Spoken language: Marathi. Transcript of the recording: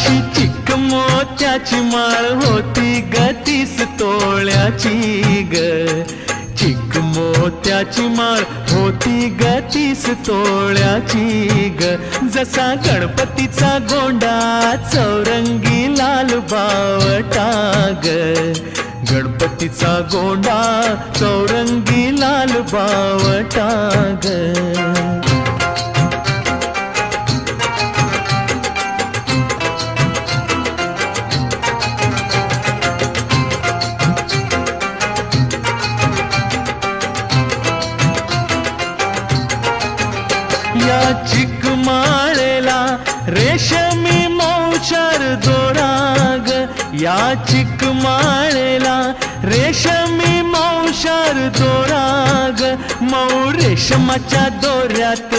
अशी चिक मोत्याची माळ होती ग 30 तोळ्याची ग. चिक मोत्याची माळ होती ग 30 तोळ्याची ग. जसा गणपतीचा गोंडा चौरंगी लाल बावटा ग. गणपतीचा गोंडा चौरंगी लाल बावटा ग. या चिकमाळेला रेशमी मौचार दोराग. या चिकमाळेला रेशमी मौचार दोराग. मऊ रेशमाच्या दोऱ्यात